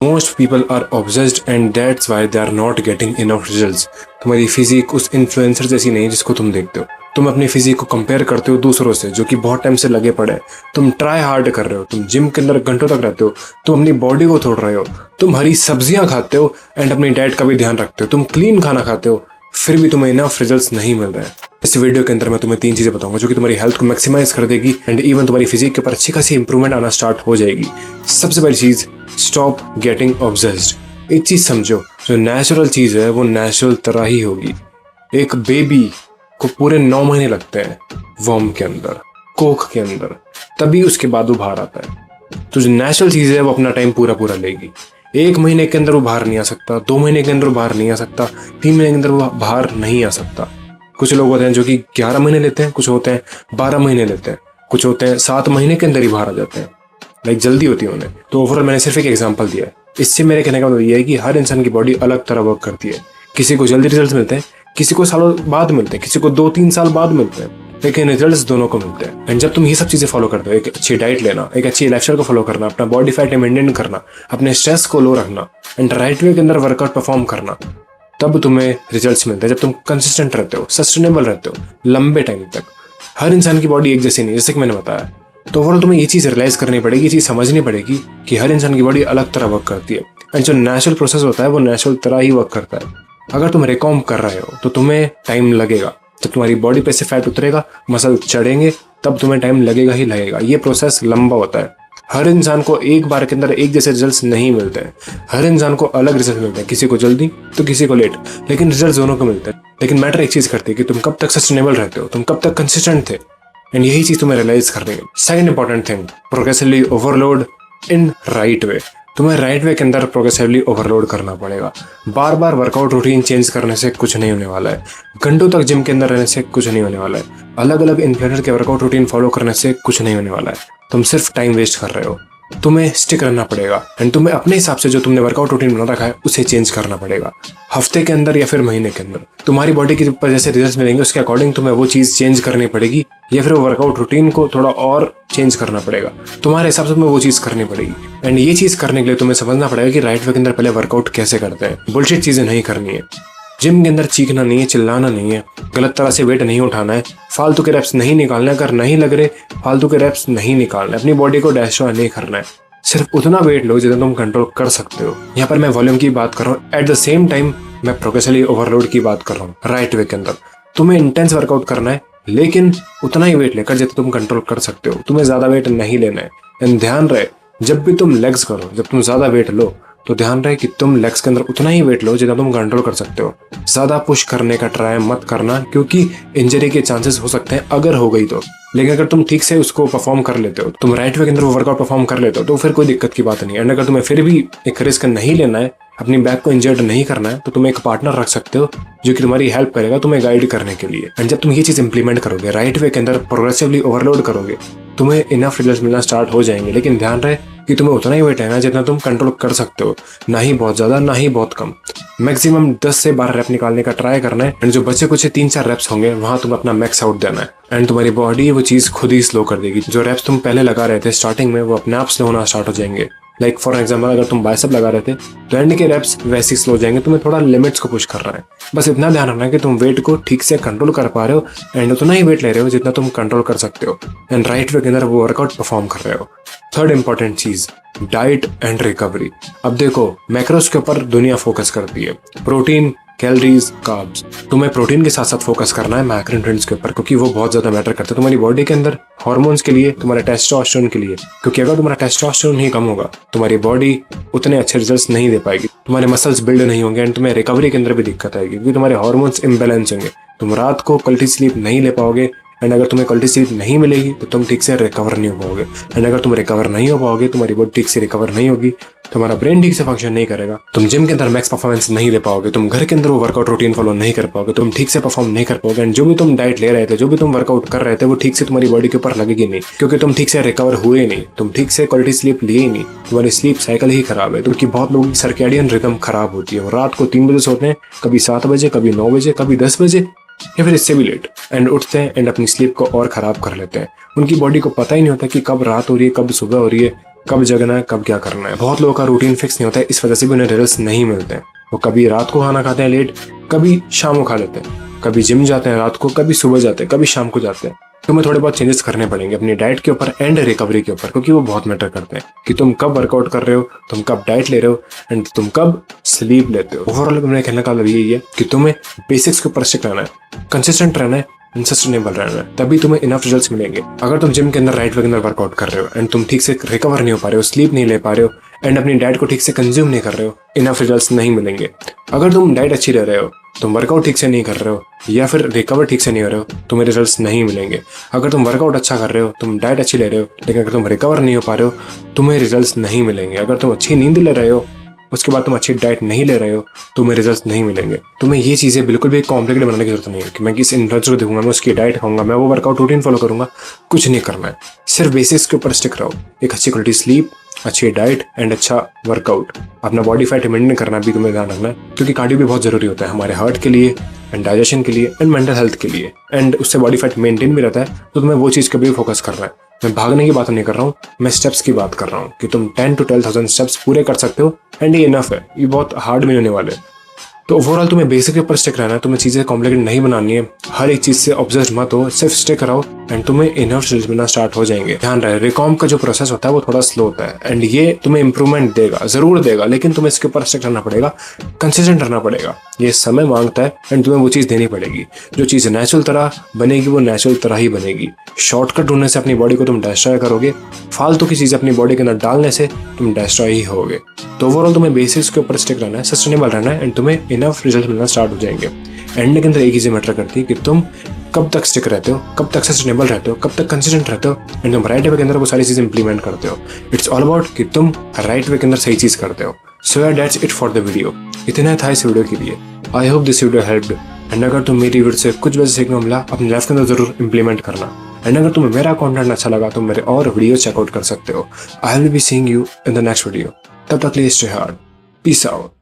Most people are obsessed and that's why they are not getting enough results. तुम्हारी physique उस influencer जैसी नहीं जिसको तुम देखते हो। तुम अपनी फिजिक को कंपेयर करते हो दूसरों से जो कि बहुत टाइम से लगे पड़े हैं। तुम ट्राई हार्ड कर रहे हो, तुम जिम के अंदर घंटों तक रहते हो, तुम अपनी बॉडी को तोड़ रहे हो, तुम हरी सब्जियां खाते हो एंड अपनी डाइट का भी ध्यान रखते हो, तुम क्लीन खाना खाते हो, फिर भी तुम्हें इनफ रिजल्ट्स नहीं मिल रहे हैं। इस वीडियो के अंदर मैं तुम्हें 3 चीजें बताऊंगा जो कि तुम्हारी हेल्थ को मैक्सिमाइज कर देगी एंड इवन तुम्हारी फिजिक के ऊपर अच्छी खासी इंप्रूवमेंट आना स्टार्ट हो जाएगी। सबसे पहली चीज, स्टॉप गेटिंग ऑब्सेस्ड। एक चीज समझो, जो नेचुरल चीज है वो नेचुरल तरह ही होगी। एक बेबी को पूरे 9 महीने लगते हैं वॉर्म के अंदर, कोख के अंदर, तभी उसके बाद वो बाहर आता है। तो जो नेचुरल चीज है वो अपना टाइम पूरा लेगी। 1 महीने के अंदर वो बाहर नहीं आ सकता, 2 महीने के अंदर वो बाहर नहीं आ सकता, 3 महीने के अंदर वो बाहर नहीं आ सकता। कुछ लोग होते हैं जो कि 11 महीने लेते हैं, कुछ होते हैं 12 महीने लेते हैं, कुछ होते हैं 7 महीने के अंदर ही बाहर आ जाते हैं। लाइक जल्दी होती है उन्हें। तो ओवरऑल मैंने सिर्फ एक एग्जांपल दिया है। इससे मेरे कहने का मतलब ये है कि हर इंसान की बॉडी अलग तरह वर्क करती है। किसी को जल्दी रिजल्ट मिलते हैं, किसी को सालों बाद मिलते हैं, किसी को 2-3 साल बाद मिलते हैं, लेकिन रिजल्ट्स दोनों को मिलते हैं। एंड जब तुम ये सब चीजें फॉलो करते हो, एक अच्छी डाइट लेना, एक अच्छी लाइफस्टाइल को फॉलो करना, अपना बॉडी फैट मेंटेन करना, अपने स्ट्रेस को लो रखना एंड राइट वे के अंदर वर्कआउट परफॉर्म करना, तब तुम्हें रिजल्ट्स मिलते हैं। जब तुम कंसिस्टेंट रहते हो, सस्टेनेबल रहते हो लंबे टाइम तक। हर इंसान की बॉडी एक जैसी नहीं, जैसे कि मैंने बताया। तो ओवरऑल तुम्हें ये चीज रियलाइज करनी पड़ेगी, ये चीज समझनी पड़ेगी कि हर इंसान की बॉडी अलग तरह वर्क करती है एंड जो नेचुरल प्रोसेस होता है वो नेचुरल तरह ही वर्क करता है। अगर तुम रिकॉम्ब कर रहे हो तो तुम्हें टाइम लगेगा। जब तुम्हारी बॉडी पे से फैट उतरेगा, मसल चढ़ेंगे, तब तुम्हें टाइम लगेगा ही लगेगा। ये प्रोसेस लंबा होता है। हर इंसान को एक बार के अंदर एक जैसे रिजल्ट्स नहीं मिलते हैं। हर इंसान को अलग रिजल्ट मिलते हैं, किसी को जल्दी तो किसी को लेट, लेकिन रिजल्ट दोनों को मिलते हैं। लेकिन मैटर एक चीज करती है कि तुम कब तक सस्टेनेबल रहते हो, तुम कब तक कंसिस्टेंट थे, एंड यही चीज तुम्हें रियलाइज करनी है। Second important thing, progressively overload in right way. तुम्हें राइट वे के अंदर प्रोग्रेसिवली ओवरलोड करना पड़ेगा। बार बार वर्कआउट रूटीन चेंज करने से कुछ नहीं होने वाला है। घंटों तक जिम के अंदर रहने से कुछ नहीं होने वाला है। अलग अलग इन्फ्लुएंसर के वर्कआउट रूटीन फॉलो करने से कुछ नहीं होने वाला है। तुम सिर्फ टाइम वेस्ट कर रहे हो। तुम्हें स्टिक रहना पड़ेगा एंड तुम्हें अपने हिसाब से जो तुमने वर्कआउट रूटीन बना रखा है उसे चेंज करना पड़ेगा। हफ्ते के अंदर या फिर महीने के अंदर तुम्हारी बॉडी के ऊपर जैसे रिजल्ट्स मिलेंगे उसके अकॉर्डिंग तुम्हें वो चीज चेंज करनी पड़ेगी, या फिर वो वर्कआउट रूटीन को थोड़ा और चेंज करना पड़ेगा। तुम्हारे हिसाब से तुम्हें वो चीज करनी पड़ेगी। एंड ये चीज करने के लिए तुम्हें समझना पड़ेगा कि राइट वे के अंदर पहले वर्कआउट कैसे करते हैं। बुलशिट चीजें नहीं करनी है। जिम के अंदर चीखना नहीं है, चिल्लाना नहीं है, गलत तरह से वेट नहीं उठाना है, फालतू के रेप्स नहीं निकालना है। अगर नहीं लग रहे, फालतू के रेप्स नहीं निकालना है। अपनी बॉडी को डैशॉय नहीं करना है। सिर्फ उतना वेट लो जितना तुम कंट्रोल कर सकते हो। यहाँ पर मैं वॉल्यूम की बात कर रहा हूँ, एट द सेम टाइम मैं प्रोग्रेसिवली ओवरलोड की बात कर रहा हूँ। राइट वे के अंदर तुम्हें इंटेंस वर्कआउट करना है, लेकिन उतना ही वेट लेकर जितना तुम कंट्रोल कर सकते हो। तुम्हें ज्यादा वेट नहीं लेना है। एंड ध्यान रहे, जब भी तुम लेग्स करो, जब तुम ज्यादा वेट लो, तो ध्यान रहे कि तुम लेग्स के अंदर उतना ही वेट लो जितना तुम कंट्रोल कर सकते हो। ज्यादा पुश करने का ट्राई मत करना, क्योंकि इंजरी के चांसेस हो सकते हैं अगर हो गई तो। लेकिन अगर तुम ठीक से उसको परफॉर्म कर लेते हो, तुम राइट वे के अंदर वो वर्कआउट परफॉर्म कर लेते हो, तो फिर कोई दिक्कत की बात नहीं है। एंड अगर तुम्हें फिर भी एक रिस्क नहीं लेना है, अपनी बैक को इंजर्ड नहीं करना है, तो तुम एक पार्टनर रख सकते हो जो कि तुम्हारी हेल्प करेगा तुम्हें गाइड करने के लिए। एंड जब तुम ये चीज इंप्लीमेंट करोगे, राइट वे के अंदर प्रोग्रेसिवली ओवरलोड करोगे, तुम्हें इनफ रिजल्ट मिलना स्टार्ट हो जाएंगे। लेकिन ध्यान रहे कि तुम्हें उतना ही वेट है जितना तुम कंट्रोल कर सकते हो, ना ही बहुत ज्यादा ना ही बहुत कम। मैक्सिमम 10 से 12 रेप निकालने का ट्राई करना है। एंड जो बचे कुछ 3-4 रेप्स होंगे वहां तुम अपना मैक्स आउट देना है। एंड तुम्हारी बॉडी वो चीज खुद ही स्लो कर देगी। जो रेप्स तुम पहले लगा रहे थे स्टार्टिंग में, वो अपने आप स्लो होना स्टार्ट हो जाएंगे। लाइक फॉर एग्जाम्पल, अगर तुम बाइसेप लगा रहे थे तो एंड के रेप्स वैसे ही स्लो हो जाएंगे। तुम्हें थोड़ा लिमिट्स को पुश कर रहा है। बस इतना ध्यान रखना है कि तुम वेट को ठीक से कंट्रोल कर पा रहे हो एंड उतना ही वेट ले रहे हो जितना तुम कंट्रोल कर सकते हो, एंड राइट वे के अंदर वो वर्कआउट परफॉर्म कर रहे हो। थर्ड इंपॉर्टेंट चीज, डाइट एंड रिकवरी। अब देखो, मैक्रोस के ऊपर दुनिया फोकस करती है, प्रोटीन, कैलोरीज, कार्ब्स। तुम्हें प्रोटीन के साथ साथ फोकस करना है मैक्रोन्यूट्रिएंट्स के ऊपर, क्योंकि वो बहुत ज्यादा मैटर करते हैं तुम्हारी बॉडी के अंदर, हार्मोन्स के लिए, तुम्हारे टेस्टोस्टेरोन के लिए। क्योंकि अगर तुम्हारा टेस्टोस्टेरोन ही कम होगा, तुम्हारी बॉडी उतने अच्छे रिजल्ट्स नहीं दे पाएगी, तुम्हारे मसल्स बिल्ड नहीं होंगे एंड तुम्हें रिकवरी के अंदर भी दिक्कत आएगी, क्योंकि तुम्हारे हार्मोन्स इम्बैलेंस होंगे। तुम रात को क्वालिटी स्लीप नहीं ले पाओगे, एंड अगर तुम्हें क्वालिटी स्लीप नहीं मिलेगी तो तुम ठीक से रिकवर नहीं हो पाओगे। एंड अगर तुम रिकवर नहीं हो पाओगे, तुम्हारी बॉडी ठीक से रिकवर नहीं होगी, तुम्हारा ब्रेन ठीक से फंक्शन नहीं करेगा, तुम जिम के अंदर मैक्स परफॉर्मेंस नहीं दे पाओगे, तुम घर के अंदर वो वर्कआउट रूटीन फॉलो नहीं कर पाओगे, तुम ठीक से परफॉर्म नहीं कर पाओगे। एंड जो भी तुम डाइट ले रहे थे, जो भी तुम वर्कआउट कर रहे थे, वो ठीक से तुम्हारी बॉडी के ऊपर लगेगी नहीं, क्योंकि तुम ठीक से रिकवर हुए नहीं, तुम ठीक से क्वालिटी स्लीप लिए ही नहीं, तुम्हारी स्लीप साइकिल ही खराब है। क्योंकि बहुत लोगों की सर्कैडियन रिदम खराब होती है, वो रात को 3 बजे सोते हैं, कभी 7 बजे, कभी 9 बजे, कभी 10 बजे, या फिर इससे भी लेट, एंड उठते हैं एंड अपनी स्लीप को और खराब कर लेते हैं। उनकी बॉडी को पता ही नहीं होता कि कब रात हो रही है, कब सुबह हो रही है, कब जगना है, कब क्या करना है। बहुत लोगों का रूटीन फिक्स नहीं होता है, इस वजह से भी उन्हें रिजल्ट्स नहीं मिलते हैं। वो कभी रात को खाना खाते हैं लेट, कभी शाम को खा लेते हैं, कभी जिम जाते हैं रात को, कभी सुबह जाते हैं, कभी शाम को जाते हैं। तुम्हें थोड़े बहुत चेंजेस करने पड़ेंगे अपनी डाइट के ऊपर एंड रिकवरी के ऊपर, क्योंकि वो बहुत मैटर करते हैं कि तुम कब वर्कआउट कर रहे हो, तुम कब डाइट ले रहे हो एंड तुम कब स्लीप लेते हो। ओवरऑल मेरे कहने का मतलब यही है कि तुम्हें बेसिक्स के ऊपर स्टिक रहना है, कंसिस्टेंट रहना है, सस्टेनेबल रहना है, तभी तुम्हें इनफ रिजल्ट्स मिलेंगे। अगर तुम जिम के अंदर राइट वे के अंदर वर्कआउट कर रहे हो एंड तुम ठीक से रिकवर नहीं हो पा रहे हो, स्लीप नहीं ले पा रहे हो एंड अपनी डाइट को ठीक से कंज्यूम नहीं कर रहे हो, इनफ रिजल्ट्स नहीं मिलेंगे। अगर तुम डाइट अच्छी ले रहे हो, तुम वर्कआउट ठीक से नहीं कर रहे हो या फिर रिकवर ठीक से नहीं हो रहे हो, तुम्हें रिजल्ट्स नहीं मिलेंगे। अगर तुम वर्कआउट अच्छा कर रहे हो, तुम डाइट अच्छी ले रहे हो, लेकिन अगर तुम रिकवर नहीं हो पा रहे हो, तुम्हें रिजल्ट्स नहीं मिलेंगे। अगर तुम अच्छी नींद ले रहे हो, उसके बाद तुम अच्छी डाइट नहीं ले रहे हो, तुम्हें रिजल्ट्स नहीं मिलेंगे। तुम्हें ये चीज़ें बिल्कुल भी कॉम्प्लिकेटेड बनाने की जरूरत नहीं है कि मैं किसी इन्फ्लुएंसर को देखूंगा, मैं उसकी डाइट खाऊंगा, मैं वो वर्कआउट रूटीन फॉलो करूंगा। कुछ नहीं करना है, सिर्फ बेसिक्स के ऊपर स्टिक रहो। एक अच्छी क्वालिटी स्लीप, अच्छी डाइट एंड अच्छा वर्कआउट। अपना बॉडी फैट मेंटेन करना भी तुम्हें ध्यान रखना है, क्योंकि कार्डियो भी बहुत जरूरी होता है हमारे हार्ट के लिए एंड डाइजेशन के लिए एंड मेंटल हेल्थ के लिए, एंड उससे बॉडी फैट मेंटेन भी रहता है। तो तुम्हें वो चीज़ कभी फोकस करना है। मैं भागने की बात नहीं कर रहा हूँ, मैं स्टेप्स की बात कर रहा हूँ कि तुम 10 to 12,000 स्टेप्स पूरे कर सकते हो एंड ये इनफ है, ये बहुत हार्ड भी होने वाले। तो ओवरऑल तुम्हें बेसिक के ऊपर स्टिक रहना है, तुम्हें चीज़ें कॉम्प्लिकेटेड नहीं बनानी है, हर एक चीज़ से ऑब्सेस्ड मत हो, सिर्फ स्टिक रहो एंड तुम्हें इनफ रिजल्ट मिलना स्टार्ट हो जाएंगे। ध्यान रहे, रिकॉम का जो प्रोसेस होता है वो थोड़ा स्लो होता है एंड ये तुम्हें इंप्रूवमेंट देगा, जरूर देगा, लेकिन तुम्हें इसके ऊपर स्टिक रहना पड़ेगा, कंसिस्टेंट रहना पड़ेगा। ये समय मांगता है एंड तुम्हें वो चीज़ देनी पड़ेगी। जो चीज़ नेचुरल तरह बनेगी वो नेचुरल तरह ही बनेगी। शॉर्टकट ढूंढने से अपनी बॉडी को तुम डिस्ट्रॉय करोगे, फालतू की चीज़ अपनी बॉडी के अंदर डालने से तुम डिस्ट्रॉय ही होगे। तो ओवरऑल तुम्हें बेसिक्स के ऊपर स्टिक रहना है, सस्टेनेबल रहना है एंड तुम्हें इनफ रिजल्ट मिलना स्टार्ट हो जाएंगे। एंड के अंदर एक चीज़ मैटर करती है कि तुम कब तक स्टिक रहते हो, कब तक सस्टेनेबल रहते हो, कब तक कंसिस्टेंट रहते हो एंड तुम राइट वे के अंदर वो सारी चीज़ इंप्लीमेंट करते हो। इट्स ऑल अबाउट कि तुम राइट वे के अंदर सही चीज़ करते हो। सो यार that's it for the video. इतना था इस वीडियो के लिए। I hope this video helped and अगर तुम मेरी वीडियो से कुछ वजह सीखने को मिला, अपनी लाइफ के अंदर जरूर इंप्लीमेंट करना। एंड अगर तुम्हें मेरा कंटेंट अच्छा लगा तो मेरे और वीडियो चेकआउट कर सकते हो। I will be seeing you in the next video. तब तक के लिए स्टे हार्ड, पीस आउट।